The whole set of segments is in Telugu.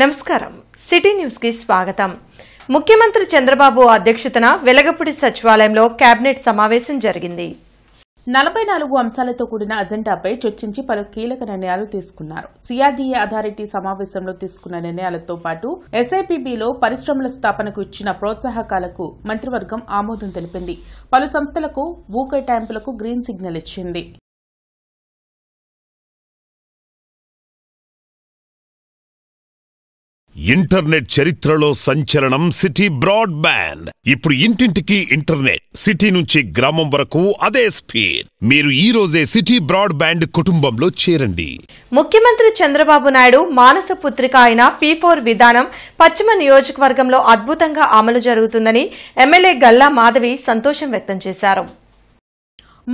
నమస్కారం సిటీ న్యూస్ కి స్వాగతం. ముఖ్యమంత్రి చంద్రబాబు అధ్యక్షతన వెలగపూడి సచివాలయంలో కేబినెట్ సమావేశం జరిగింది. 44 అంశాలతో కూడిన అజెండాపై చర్చించి పలు కీలక నిర్ణయాలు తీసుకున్నారు. సిఆర్డీఏ అథారిటీ సమావేశంలో తీసుకున్న నిర్ణయాలతో పాటు ఎస్ఐపిబిలో పరిశ్రమల స్థాపనకు ఇచ్చిన ప్రోత్సాహకాలకు మంత్రివర్గం ఆమోదం తెలిపింది. పలు సంస్థలకు భూ కేటాయింపులకు గ్రీన్ సిగ్నల్ ఇచ్చింది. ఇంటర్నెట్ చరిత్రలో సంచలనం సిటీ బ్రాడ్బ్యాండ్. ఇప్పుడు ఇంటింటికి ఇంటర్నెట్, సిటీ నుంచి గ్రామం వరకు అదే స్పీడ్. మీరు ఈ రోజే సిటీ బ్రాడ్బ్యాండ్ కుటుంబంలో చేరండి. ముఖ్యమంత్రి చంద్రబాబు నాయుడు మానస పుత్రిక అయిన P4 విధానం పశ్చిమ నియోజకవర్గంలో అద్భుతంగా అమలు జరుగుతుందని ఎమ్మెల్యే గల్లా మాధవి సంతోషం వ్యక్తం చేశారు.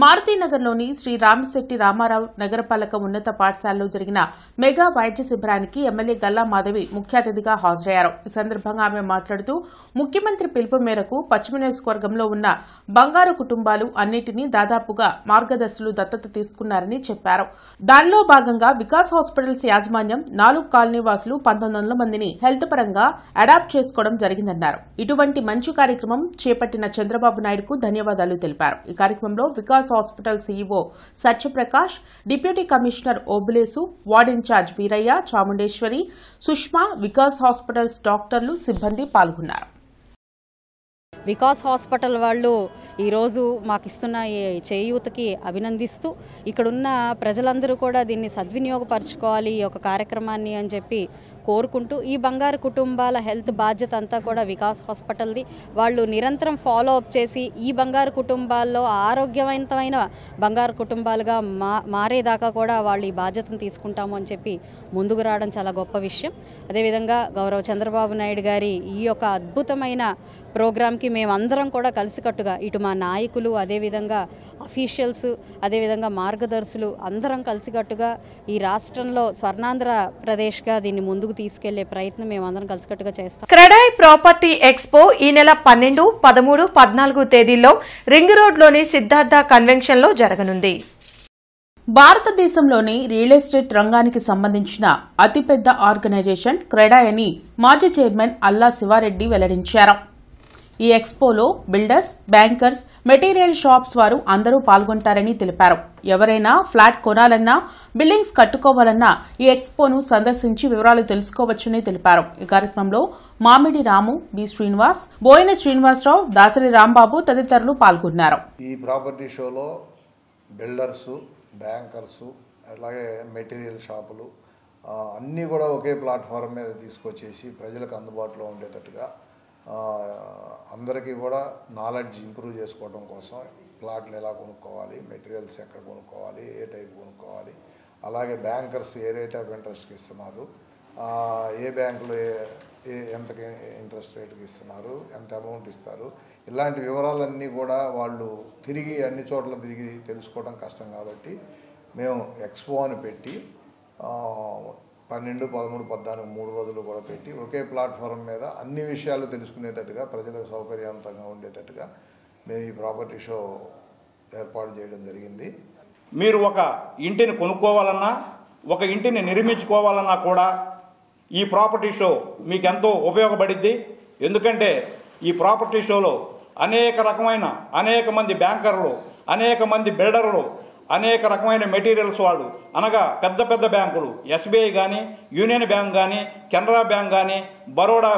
మారుతీనగర్లోని శ్రీ రామశెట్టి రామారావు నగరపాలక ఉన్నత పాఠశాలలో జరిగిన మెగా వైద్య శిబిరానికి ఎమ్మెల్యే గల్లా మాధవి ముఖ్య అతిథిగా హాజరయ్యారు. ఈ సందర్భంగా ఆమె మాట్లాడుతూ ముఖ్యమంత్రి పిలుపు మేరకు పశ్చిమ నియోజకవర్గంలో ఉన్న బంగారు కుటుంబాలు అన్నింటినీ దాదాపుగా మార్గదర్శులు దత్తత తీసుకున్నారని చెప్పారు. దానిలో భాగంగా వికాస్ హాస్పిటల్స్ యాజమాన్యం 4 కాలనీ వాసులు 1900 మందిని హెల్త్ పరంగా అడాప్ట్ చేసుకోవడం జరిగిందన్నారు. ఇటువంటి మంచి కార్యక్రమం చేపట్టిన చంద్రబాబు నాయుడుకు ధన్యవాదాలు తెలిపారు. ఈ కార్యక్రమంలో Vikas hospital CEO Satyaprakash, deputy commissioner Obulesu, ward in charge Veeraiah, Chamundeshwari, Sushma, Vikas hospitals డాక్టర్లు, సిబ్బంది పాల్గొన్నారు. వికాస్ హాస్పిటల్ వాళ్ళు ఈరోజు మాకు ఇస్తున్న చేయూతకి అభినందిస్తూ ఇక్కడున్న ప్రజలందరూ కూడా దీన్ని సద్వినియోగపరచుకోవాలి ఈ యొక్క కార్యక్రమాన్ని అని చెప్పి కోరుకుంటూ ఈ బంగారు కుటుంబాల హెల్త్ బాధ్యత అంతా కూడా వికాస్ హాస్పిటల్ది. వాళ్ళు నిరంతరం ఫాలో అప్ చేసి ఈ బంగారు కుటుంబాల్లో ఆరోగ్యవంతమైన బంగారు కుటుంబాలుగా మారేదాకా కూడా వాళ్ళు ఈ బాధ్యతను తీసుకుంటాము అని చెప్పి ముందుకు రావడం చాలా గొప్ప విషయం. అదేవిధంగా గౌరవ చంద్రబాబు నాయుడు గారి ఈ యొక్క అద్భుతమైన ప్రోగ్రాంకి మేమందరం కూడా కలిసికట్టుగా ఇటు మా నాయకులు, అదేవిధంగా అఫీషియల్స్, అదేవిధంగా మార్గదర్శులు అందరం కలిసికట్టుగా ఈ రాష్ట్రంలో స్వర్ణాంధ్ర ప్రదేశ్గా దీన్ని ముందుకు తీసుకెళ్లే ప్రయత్నం మేమందరం కలిసికట్టుగా చేస్తాం. క్రెడాయ్ ప్రాపర్టీ ఎక్స్పో ఈ నెల 12, 13, 14 తేదీల్లో రింగ్ రోడ్లోని సిద్ధార్థ కన్వెన్షన్ లో జరగనుంది. భారతదేశంలోని రియల్ ఎస్టేట్ రంగానికి సంబంధించిన అతిపెద్ద ఆర్గనైజేషన్ క్రెడాయ్ అని మాజీ చైర్మన్ అల్లా శివారెడ్డి వెల్లడించారు. ఈ ఎక్స్పోలో బిల్డర్స్, బ్యాంకర్స్, మెటీరియల్ షాప్స్ వారు అందరూ పాల్గొంటారని తెలిపారు. ఎవరైనా ఫ్లాట్ కొనాలన్నా, బిల్డింగ్స్ కట్టుకోవాలన్నా ఈ ఎక్స్పోను సందర్శించి వివరాలు తెలుసుకోవచ్చని తెలిపారు. ఈ కార్యక్రమంలో మామిడి రాము, బి శ్రీనివాస్, బోయిన శ్రీనివాసరావు, దాసరి రాంబాబు తదితరులు పాల్గొన్నారు. ఈ ప్రాపర్టీ షోలో బిల్డర్సు, బ్యాంకర్సు, అలాగే మెటీరియల్ షాపులు అన్నీ కూడా ఒకే ప్లాట్ఫామ్ మీద తీసుకొచ్చేసి ప్రజలకు అందుబాటులో ఉండేటట్టుగా అందరికీ కూడా నాలెడ్జ్ ఇంప్రూవ్ చేసుకోవడం కోసం ప్లాట్లు ఎలా కొనుక్కోవాలి, మెటీరియల్స్ ఎక్కడ కొనుక్కోవాలి, ఏ టైప్ కొనుక్కోవాలి, అలాగే బ్యాంకర్స్ ఏ రేట్ ఆఫ్ ఇంట్రెస్ట్కి ఇస్తున్నారు, ఏ బ్యాంకులు ఎంతకి ఇంట్రెస్ట్ రేట్కి ఇస్తున్నారు, ఎంత అమౌంట్ ఇస్తారు, ఇలాంటి వివరాలన్నీ కూడా వాళ్ళు తిరిగి అన్ని చోట్ల తిరిగి తెలుసుకోవడం కష్టం కాబట్టి మేము ఎక్స్పో అని పెట్టి 12, 13, 14 3 రోజులు కూడా పెట్టి ఒకే ప్లాట్ఫామ్ మీద అన్ని విషయాలు తెలుసుకునేటట్టుగా ప్రజలకు సౌకర్యవంతంగా ఉండేటట్టుగా మేము ఈ ప్రాపర్టీ షో ఏర్పాటు చేయడం జరిగింది. మీరు ఒక ఇంటిని కొనుక్కోవాలన్నా, ఒక ఇంటిని నిర్మించుకోవాలన్నా కూడా ఈ ప్రాపర్టీ షో మీకు ఎంతో ఉపయోగపడిద్ది. ఎందుకంటే ఈ ప్రాపర్టీ షోలో అనేక మంది బ్యాంకర్లు, అనేక మంది బిల్డర్లు, అనేక రకమైన మెటీరియల్స్ వాళ్ళు అనగా పెద్ద బ్యాంకులు, ఎస్బీఐ కానీ, యూనియన్ బ్యాంక్ కానీ, కెనరా బ్యాంక్ కానీ,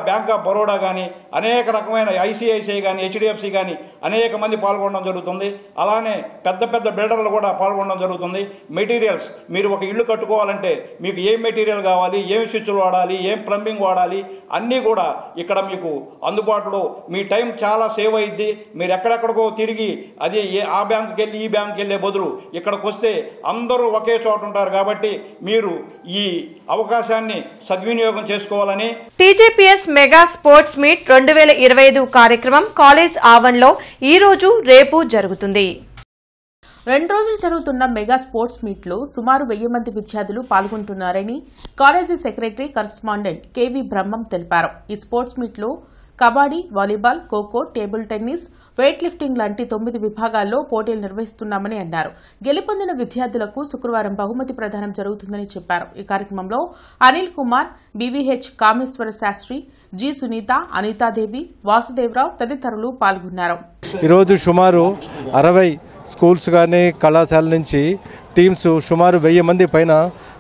బ్యాంక్ ఆఫ్ బరోడా కానీ, అనేక రకమైన ఐసిఐసిఐ కానీ, హెచ్డిఎఫ్సి కానీ అనేక మంది పాల్గొనడం జరుగుతుంది. అలానే పెద్ద బిల్డర్లు కూడా పాల్గొనడం జరుగుతుంది. మెటీరియల్స్ మీరు ఒక ఇల్లు కట్టుకోవాలంటే మీకు ఏం మెటీరియల్ కావాలి, ఏం స్విచ్లు వాడాలి, ఏం ప్లంబింగ్ వాడాలి అన్నీ కూడా ఇక్కడ మీకు అందుబాటులో. మీ టైం చాలా సేవ్ అయ్యిద్ది. మీరు ఎక్కడెక్కడికో తిరిగి అది ఆ బ్యాంకుకి వెళ్ళి ఈ బ్యాంకుకి వెళ్ళే బదులు ఇక్కడికి వస్తే అందరూ ఒకే చోట ఉంటారు. కాబట్టి మీరు ఈ అవకాశాన్ని సద్వినియోగం చేసుకోవాలని. టీజేపీఎస్ మెగా స్పోర్ట్స్ మీట్ 2025 కార్యక్రమం కాలేజ్ ఆవరణలో ఈ రోజు, రేపు జరుగుతుంది. 2 రోజులు జరుగుతున్న మెగా స్పోర్ట్స్ మీట్ లో సుమారు 1000 మంది విద్యార్థులు పాల్గొంటున్నారని కాలేజీ సెక్రటరీ కరస్పాండెంట్ కేవీ బ్రహ్మం తెలిపారు. ఈ స్పోర్ట్స్ మీట్ లో kabaddi, volleyball, kho kho, table tennis, weight lifting లాంటి 9 విభాగాల్లో పోటీలు నిర్వహిస్తున్నామని అన్నారు. గెలుపొందిన విద్యార్థులకు శుక్రవారం బహుమతి ప్రదానం జరుగుతుందని చెప్పారు. ఈ కార్యక్రమంలో అనిల్ కుమార్, బీవీహెచ్ కామేశ్వర శాస్త్రి, జి సునీత, అనితాదేవి, వాసుదేవరావు తదితరులు పాల్గొన్నారు. ఈరోజు సుమారు 60 స్కూల్స్ కానీ కళాశాల నుంచి టీమ్స్ సుమారు 1000 మంది పైన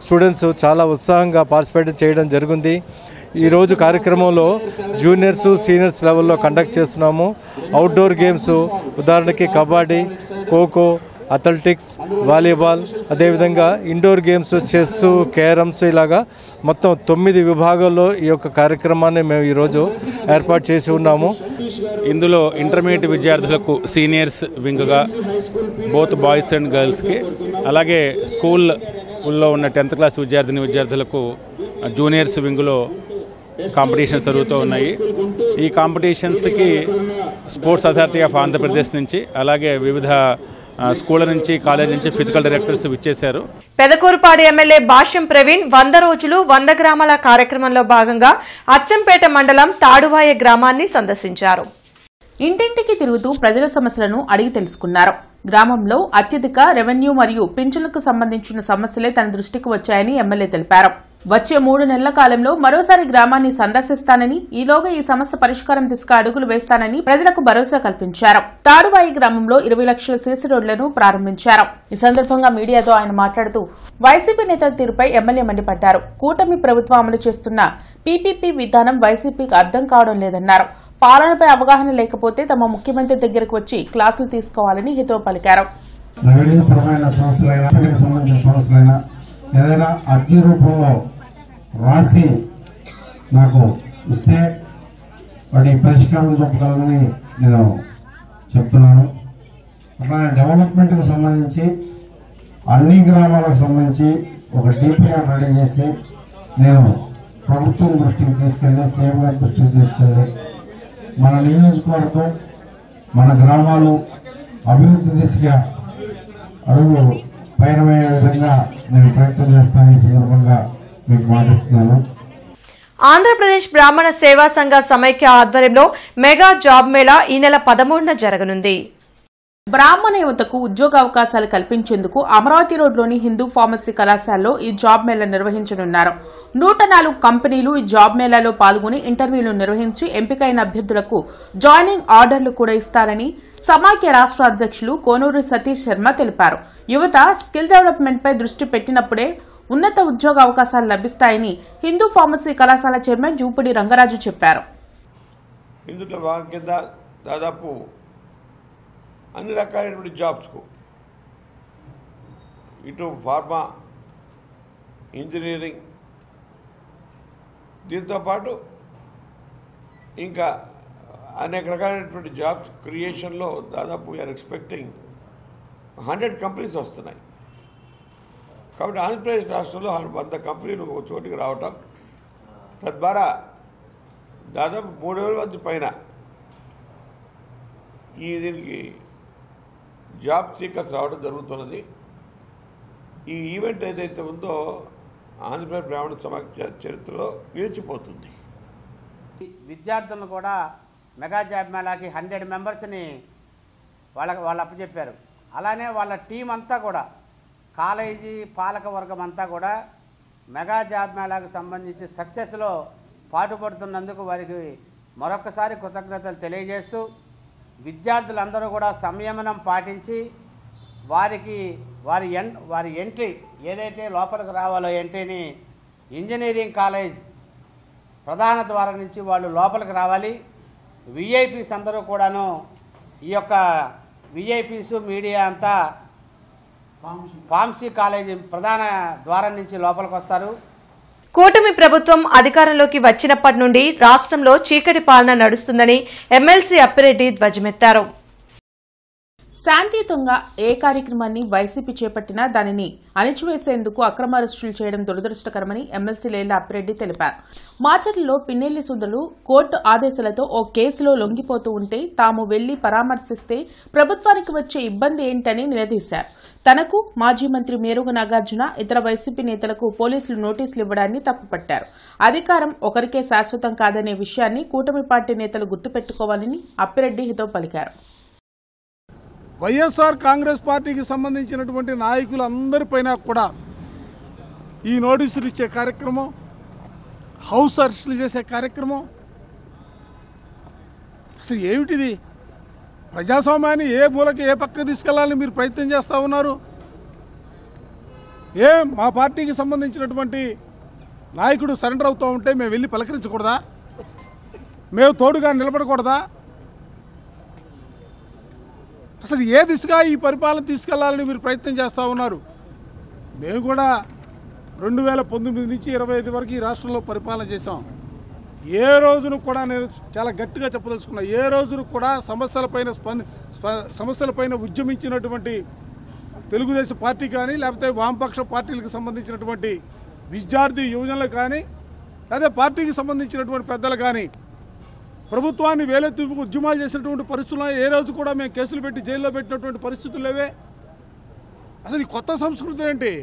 స్టూడెంట్స్ చాలా ఉత్సాహంగా పార్టిసిపేట్ చేయడం జరిగింది. ఈరోజు కార్యక్రమంలో జూనియర్స్, సీనియర్స్ లెవెల్లో కండక్ట్ చేస్తున్నాము. అవుట్డోర్ గేమ్స్ ఉదాహరణకి కబడ్డీ, ఖోఖో, అథ్లెటిక్స్, వాలీబాల్, అదేవిధంగా ఇండోర్ గేమ్స్ చెస్, క్యారమ్స్ ఇలాగా మొత్తం 9 విభాగాల్లో ఈ యొక్క కార్యక్రమాన్ని మేము ఈరోజు ఏర్పాటు చేసి ఉన్నాము. ఇందులో ఇంటర్మీడియట్ విద్యార్థులకు సీనియర్స్ వింగ్గా బోత్ బాయ్స్ అండ్ గర్ల్స్కి, అలాగే స్కూల్లో ఉన్న 10th క్లాస్ విద్యార్థులకు జూనియర్స్ వింగ్లో కాంపిటీషన్స్ జరుగుతూ ఉన్నాయి. ఈ కాంపిటీషన్స్కి స్పోర్ట్స్ అథారిటీ ఆఫ్ ఆంధ్రప్రదేశ్ నుంచి, అలాగే వివిధ స్కూళ్ళ నుంచి, కాలేజ్ నుంచి ఫిజికల్ డైరెక్టర్స్ విచ్చేశారు. పెదకూరుపాడు ఎమ్మెల్యే భాష్యం ప్రవీణ్ 100 రోజులు 100 గ్రామాల కార్యక్రమంలో భాగంగా అచ్చంపేట మండలం తాడువాయ గ్రామాన్ని సందర్శించారు. ఇంటింటికి తిరుగుతూ ప్రజల సమస్యలను అడిగి తెలుసుకున్నారు. గ్రామంలో అత్యధిక రెవెన్యూ మరియు పింఛన్లకు సంబంధించిన సమస్యలే తన దృష్టికి వచ్చాయని ఎమ్మెల్యే తెలిపారు. వచ్చే 3 నెలల కాలంలో మరోసారి గ్రామాన్ని సందర్శిస్తానని, ఈలోగా ఈ సమస్య పరిష్కారం దిశగా అడుగులు వేస్తానని ప్రజలకు భరోసా కల్పించారు. తాడువాయి గ్రామంలో 20 లక్షల సీసీ రోడ్లను ప్రారంభించారు. ఈ సందర్భంగా మీడియాతో ఆయన మాట్లాడుతూ వైసీపీ నేతల తీరుపై ఎమ్మెల్యే మండిపడ్డారు. కూటమి ప్రభుత్వం అమలు చేస్తున్న పీపీపీ విధానం వైసీపీకి అర్థం కావడం లేదన్నారు. పాలనపై అవగాహన లేకపోతే తమ ముఖ్యమంత్రి దగ్గరకు వచ్చి క్లాసులు తీసుకోవాలని హితవు పలికారు. ఏదైనా అర్జీ రూపంలో రాసి నాకు ఇస్తే వాటి పరిష్కారం చెప్పగలమని నేను చెప్తున్నాను. అట్లానే డెవలప్మెంట్కి సంబంధించి అన్ని గ్రామాలకు సంబంధించి ఒక డిపిఆర్ రెడీ చేసి నేను ప్రభుత్వం దృష్టికి తీసుకెళ్ళి, సీఎం గారి దృష్టికి తీసుకెళ్ళి మన నియోజకవర్గం, మన గ్రామాలు అభివృద్ధి దిశగా అడుగు పయనమయ్యే విధంగా నేను ప్రయత్నం చేస్తాను. ఈ సందర్భంగా మీకు మాటిస్తున్నాను. ఆంధ్రప్రదేశ్ బ్రాహ్మణ సేవా సంఘ సమైక్య ఆధ్వర్యంలో మెగా జాబ్ మేళా ఈ నెల 13న జరగనుంది. బ్రాహ్మణ యువతకు ఉద్యోగావకాశాలు కల్పించేందుకు అమరావతి రోడ్లోని హిందూ ఫార్మసీ కళాశాలలో ఈ జాబ్ మేళా నిర్వహించనున్నారు. 104 కంపెనీలు ఈ జాబ్ మేళాలో పాల్గొని ఇంటర్వ్యూలు నిర్వహించి ఎంపికైన అభ్యర్థులకు జాయినింగ్ ఆర్డర్లు కూడా ఇస్తారని సమాఖ్య రాష్ట్ర అధ్యక్షులు కోనూరు సతీష్ శర్మ తెలిపారు. యువత స్కిల్ డెవలప్మెంట్ పై దృష్టి పెట్టినప్పుడే ఉన్నత ఉద్యోగ అవకాశాలు లభిస్తాయని హిందూ ఫార్మసీ కళాశాల చైర్మన్ జూపుడి రంగరాజు చెప్పారు. దాదాపు అన్ని రకాలైనటువంటి జాబ్స్కు ఇటు ఫార్మా, ఇంజనీరింగ్, దీంతోపాటు ఇంకా అనేక రకాలైనటువంటి జాబ్స్ క్రియేషన్లో దాదాపు వీఆర్ ఎక్స్పెక్టింగ్ 100 కంపెనీస్ వస్తున్నాయి. కాబట్టి ఆంధ్రప్రదేశ్ రాష్ట్రంలో 100 కంపెనీలు ఒక చోటికి రావటం, తద్వారా దాదాపు 3000 మంది పైన దీనికి జాబ్ సీకర్స్ రావడం జరుగుతున్నది. ఈ ఈవెంట్ ఏదైతే ఉందో ఆంధ్రప్రదేశ్ బ్రాహ్మణ సమాఖ్య చరిత్రలో నిలిచిపోతుంది. విద్యార్థులను కూడా మెగా జాబ్ మేళాకి 100 మెంబర్స్ని వాళ్ళు అప్పచెప్పారు. అలానే వాళ్ళ టీం అంతా కూడా, కాలేజీ పాలక వర్గం అంతా కూడా మెగా జాబ్ మేళాకు సంబంధించి సక్సెస్లో పాటుపడుతున్నందుకు వారికి మరొకసారి కృతజ్ఞతలు తెలియజేస్తూ, విద్యార్థులందరూ కూడా సంయమనం పాటించి వారి ఎంట్రీ ఏదైతే లోపలికి రావాలో ఎంట్రీని ఇంజనీరింగ్ కాలేజ్ ప్రధాన ద్వారం నుంచి వాళ్ళు లోపలికి రావాలి. విఐపీస్ అందరూ కూడాను, ఈ యొక్క విఐపీస్ మీడియా అంతా ఫార్మసీ కాలేజీ ప్రధాన ద్వారం నుంచి లోపలికి వస్తారు. కూటమి ప్రభుత్వం అధికారంలోకి వచ్చినప్పటి నుండి రాష్ట్రంలో చీకటి పాలన నడుస్తుందని ఎమ్మెల్సీ అప్పిరెడ్డి ధ్వజమెత్తారు. శాంతియుతంగా ఏ కార్యక్రమాన్ని వైసీపీ చేపట్టినా దానిని అణిచివేసేందుకు అక్రమ అరెస్టులు చేయడం దురదృష్టకరమని ఎమ్మెల్సీ లేళ్ల అప్పిరెడ్డి తెలిపారు. మాచర్లలో పిన్నెల్లి సుందరులు కోర్టు ఆదేశాలతో ఓ కేసులో లొంగిపోతూ ఉంటే తాము వెళ్లి పరామర్శిస్తే ప్రభుత్వానికి వచ్చే ఇబ్బంది ఏంటని నిలదీశారు. తనకు మాజీ మంత్రి మేరుగ నాగార్జున ఇతర వైసీపీ నేతలకు పోలీసులు నోటీసులు ఇవ్వడాన్ని తప్పుపట్టారు. అధికారం ఒకరికే శాశ్వతం కాదనే విషయాన్ని కూటమి పార్టీ నేతలు గుర్తుపెట్టుకోవాలని అప్పిరెడ్డి హితవు పలికారు. వైఎస్ఆర్ కాంగ్రెస్ పార్టీకి సంబంధించినటువంటి నాయకులందరిపైన కూడా ఈ నోటీసులు ఇచ్చే కార్యక్రమం, హౌస్ అరెస్టులు చేసే కార్యక్రమం అసలు ఏమిటిది? ప్రజాస్వామ్యాన్ని ఏ మూలకి ఏ పక్కకి తీసుకెళ్లాలని మీరు ప్రయత్నం చేస్తూ ఉన్నారు? మా పార్టీకి సంబంధించినటువంటి నాయకుడు సరెండర్ అవుతూ ఉంటే మేము వెళ్ళి పలకరించకూడదా? మేము తోడుగా నిలబడకూడదా? అసలు ఏ దిశగా ఈ పరిపాలన తీసుకెళ్లాలని మీరు ప్రయత్నం చేస్తూ ఉన్నారు? మేము కూడా 2019 నుంచి 25 వరకు ఈ రాష్ట్రంలో పరిపాలన చేశాం. ఏ రోజును కూడా నేను చాలా గట్టిగా చెప్పదలుచుకున్నా, ఏ రోజును కూడా సమస్యలపైన ఉద్యమించినటువంటి తెలుగుదేశం పార్టీ కానీ లేకపోతే వామపక్ష పార్టీలకు సంబంధించినటువంటి విద్యార్థి యువజనులు కానీ లేదా పార్టీకి సంబంధించినటువంటి పెద్దలు కానీ ప్రభుత్వాన్ని వేలెత్తి ఉద్యమాలు చేసినటువంటి పరిస్థితుల్లో ఏ రోజు కూడా మేము కేసులు పెట్టి జైల్లో పెట్టినటువంటి పరిస్థితులు లేవే. అసలు ఈ కొత్త సంస్కృతి ఏంటి?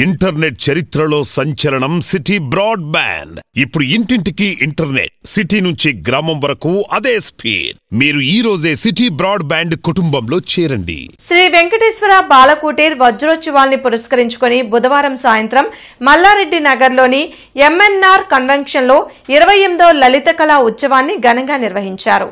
ఇంటర్నెట్ చరిత్రలో సంచలనం సిటీ బ్రాడ్బ్యాండ్. ఇప్పుడు ఇంటింటికి ఇంటర్నెట్, సిటీ నుంచి గ్రామం వరకు అదే స్పీడ్. మీరు ఈ రోజే సిటీ బ్రాడ్బ్యాండ్ కుటుంబంలో చేరండి. శ్రీ వెంకటేశ్వర బాలకుటీర్ వజ్రోత్సవాల్ని పురస్కరించుకుని బుధవారం సాయంత్రం మల్లారెడ్డి నగర్లోని ఎంఎన్ఆర్ కన్వెన్షన్లో 28వ లలిత కళా ఉత్సవాన్ని ఘనంగా నిర్వహించారు.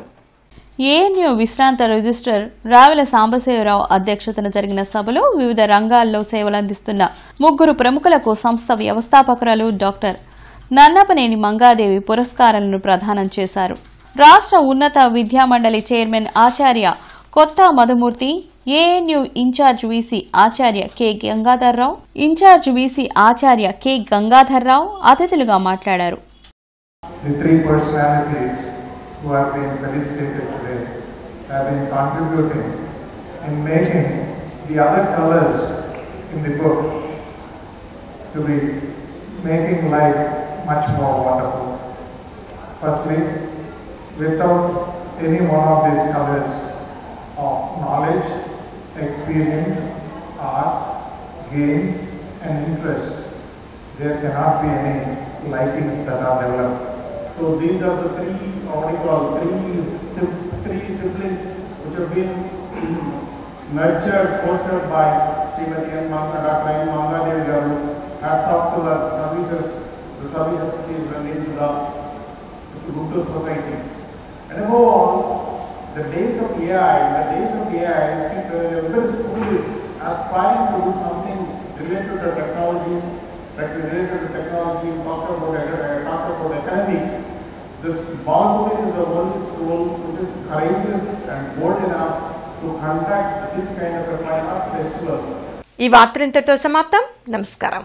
ఏఎన్యూ విశ్రాంత రిజిస్ట్రార్ రావెల సాంబశివరావు అధ్యక్షతన జరిగిన సభలో వివిధ రంగాల్లో సేవలందిస్తున్న 3 ప్రముఖులకు సంస్థ వ్యవస్థాపకురాలు డాక్టర్ నన్నపనేని మంగాదేవి పురస్కారాలను ప్రదానం చేశారు. రాష్ట్ర ఉన్నత విద్యామండలి చైర్మన్ ఆచార్య కొత్త మధుమూర్తి, ఏఎన్యూ ఇన్ఛార్జ్ వీసీ ఆచార్య కె గంగాధర్రావు, ఇన్ఛార్జ్ వీసీ ఆచార్య కె గంగాధర్రావు అతిథులుగా మాట్లాడారు. Who have been felicitated today have been contributing in making the other colors in the book to be making life much more wonderful. Firstly, without any one of these colors of knowledge, experience, arts, games and interests, there cannot be any likings that are developed. So these are the three siblings which have been nurtured, fostered by Srimati Dr. N. Mangadevi Garu. Hats off to her services, the services she is rendering to the Guntur society. And above all, the days of AI, every school is aspiring to do something related to technology, talk about academics. This Balagudi is the only school which is courageous and bold enough to conduct this kind of a fine arts festival. ఈ వార్తలు ఇంతటితో సమాప్తం. నమస్కారం.